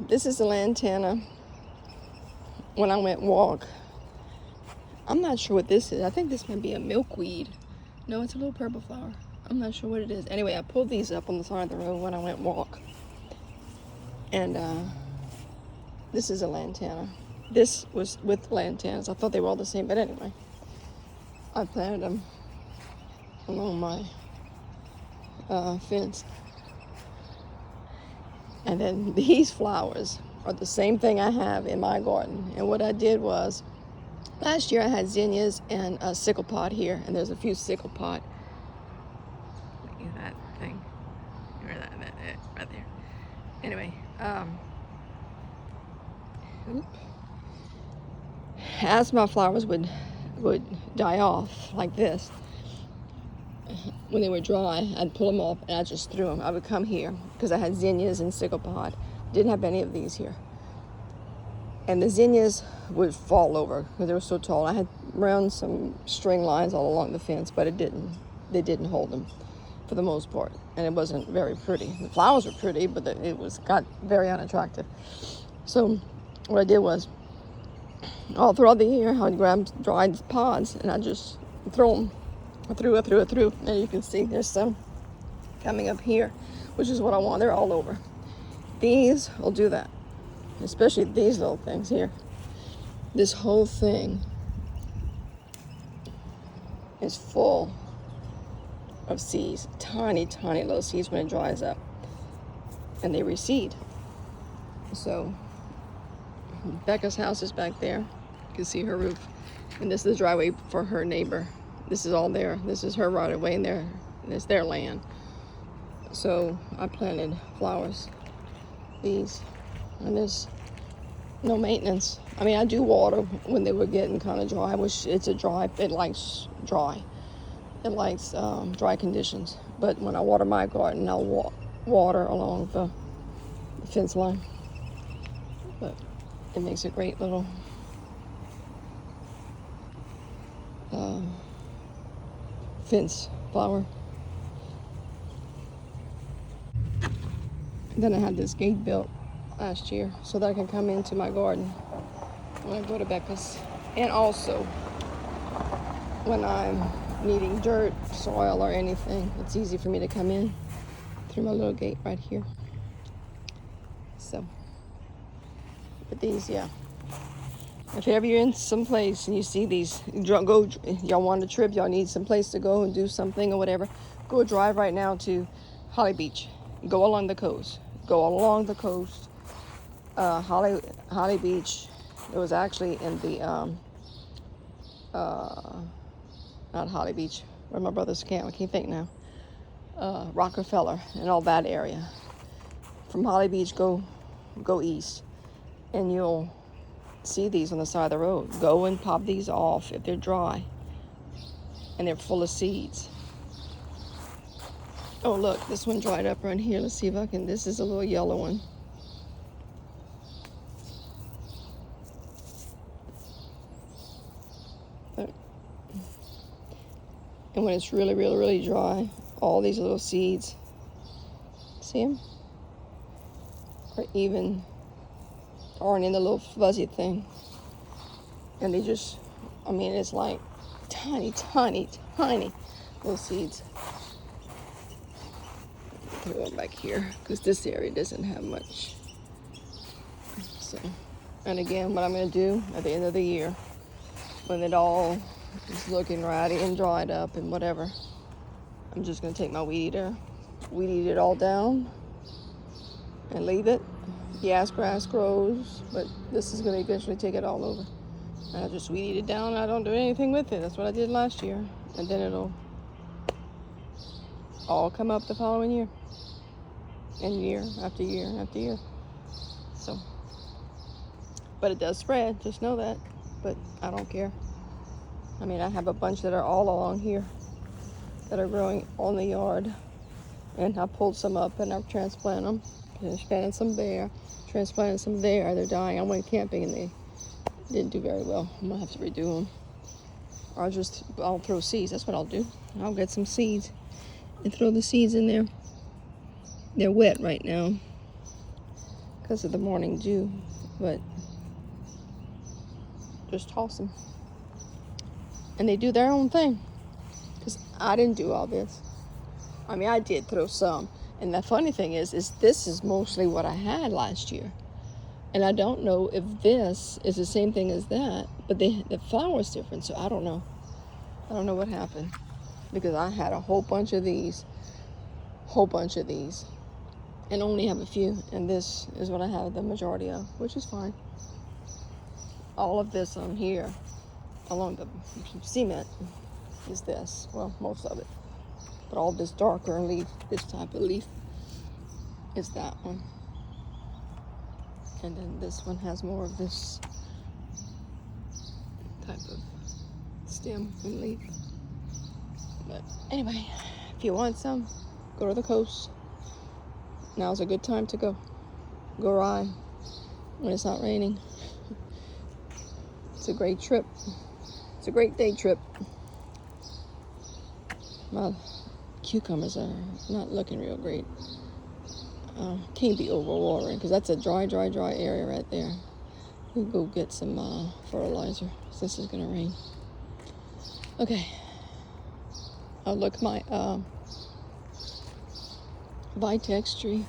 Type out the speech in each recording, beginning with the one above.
This is the lantana. When I went walk, I'm not sure what this is. I think this might be a milkweed. No, it's a little purple flower. I'm not sure what it is. Anyway, I pulled these up on the side of the road when I went walk. And this is a lantana. This was with lantanas. I thought they were all the same, but anyway. I planted them along my fence. And then these flowers are the same thing I have in my garden. And what I did was, last year I had zinnias and a sickle pod here, and there's a few sickle pod. Look at that thing. Where that right there. Anyway, as my flowers would die off like this, when they were dry, I'd pull them off and I just threw them. I would come here because I had zinnias and sickle pod. Didn't have any of these here. And the zinnias would fall over because they were so tall. I had run some string lines all along the fence, but they didn't hold them for the most part. And it wasn't very pretty. The flowers were pretty, but it got very unattractive. So what I did was, all throughout the year, I'd grab dried pods and I'd just throw them. I threw, and you can see there's some coming up here, which is what I want. They're all over. These will do that, especially these little things here. This whole thing is full of seeds, tiny, tiny little seeds when it dries up, and they reseed. So Becca's house is back there. You can see her roof, and this is the driveway for her neighbor. This is all there. This is her right away, and it's their land. So I planted flowers, these, and there's no maintenance. I mean, I do water when they were getting kind of dry. It likes dry. It likes dry conditions. But when I water my garden, I'll water along the fence line. But it makes a great little fence flower. Then I had this gate built last year so that I can come into my garden when I go to Becca's. And also when I'm needing dirt, soil, or anything, it's easy for me to come in through my little gate right here. So, but these, yeah. If ever you're in some place and you see these, y'all want a trip, y'all need some place to go and do something or whatever, go drive right now to Holly Beach. Go along the coast. Holly Beach. It was actually in the, not Holly Beach, where my brother's camp, I can't think now. Rockefeller and all that area. From Holly Beach, go east, and you'll see these on the side of the road. Go and pop these off if they're dry and they're full of seeds. Oh, look, this one dried up right here. Let's see if I can. This is a little yellow one. And when it's really, really, really dry, all these little seeds, see them? Aren't in the little fuzzy thing. And they just, I mean, it's like tiny, tiny, tiny little seeds. Throw them back here because this area doesn't have much. So, and again, what I'm going to do at the end of the year, when it all is looking ratty and dried up and whatever, I'm just going to take my weed eat it all down and leave it. Yes, grass grows, but this is going to eventually take it all over. I just weed eat it down. I don't do anything with it. That's what I did last year. And then it'll all come up the following year. And year after year after year. So, but it does spread. Just know that. But I don't care. I mean, I have a bunch that are all along here that are growing on the yard. And I pulled some up and I've transplanted them. Transplanted some there. Transplanted some there. They're dying. I went camping and they didn't do very well. I'm gonna have to redo them. Or I'll throw seeds. That's what I'll do. I'll get some seeds and throw the seeds in there. They're wet right now. because of the morning dew, but just toss them. And they do their own thing, because I didn't do all this. I mean, I did throw some. And the funny thing is this is mostly what I had last year. And I don't know if this is the same thing as that, but the flower's different, so I don't know. I don't know what happened, because I had a whole bunch of these, and only have a few, and this is what I have the majority of, which is fine. All of this on here, along the cement, is this. Well, most of it. But all this darker leaf, this type of leaf, is that one. And then this one has more of this type of stem and leaf. But anyway, if you want some, go to the coast. Now's a good time to go. Go ride when it's not raining. It's a great trip. It's a great day trip. My cucumbers are not looking real great. Can't be overwatering, because that's a dry area right there. We'll go get some fertilizer since it's gonna rain. Okay. Oh, look, my Vitex tree.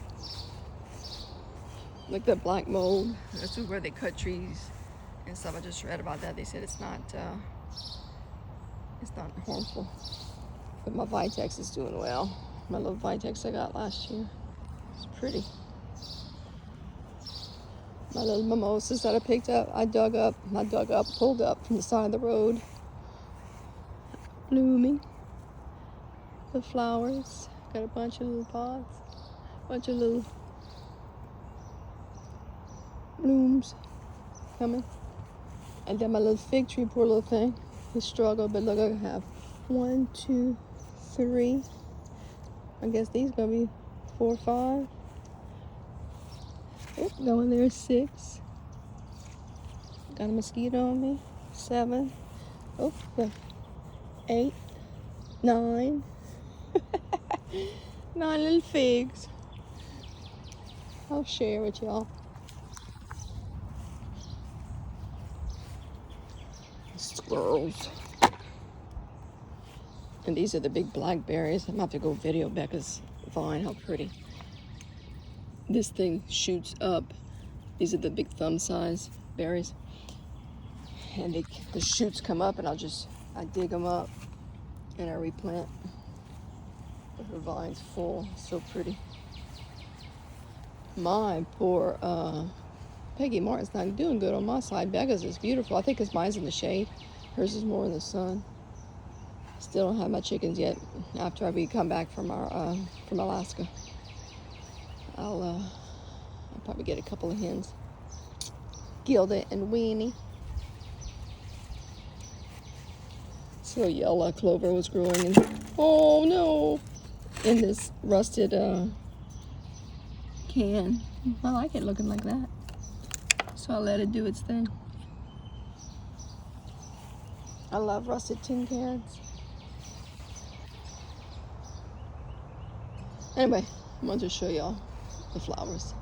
Look, the black mold. That's where they cut trees and stuff. I just read about that. They said it's not harmful. But my Vitex is doing well. My little Vitex I got last year. It's pretty. My little mimosas that I picked up, pulled up from the side of the road. Blooming. The flowers. Got a bunch of little pods. Bunch of little blooms coming. And then my little fig tree, poor little thing. He struggled, but look, I have 1, 2, 3. I guess these gonna be 4, 5. Oh, going there 6. Got a mosquito on me. 7. Oh, look. 8, 9. 9 little figs. I'll share with y'all. Squirrels. And these are the big blackberries. I'm gonna have to go video Becca's vine. How pretty. This thing shoots up. These are the big thumb size berries. And the shoots come up, and I dig them up and I replant. But her vine's full. So pretty. My poor Peggy Martin's not doing good on my side. Becca's is beautiful. I think because mine's in the shade. Hers is more in the sun. Still don't have my chickens yet. After we come back from Alaska, I'll probably get a couple of hens. Gilda and Weenie. So yellow clover was growing oh no, in this rusted can. I like it looking like that. So I let it do its thing. I love rusted tin cans. Anyway, I wanted to show y'all the flowers.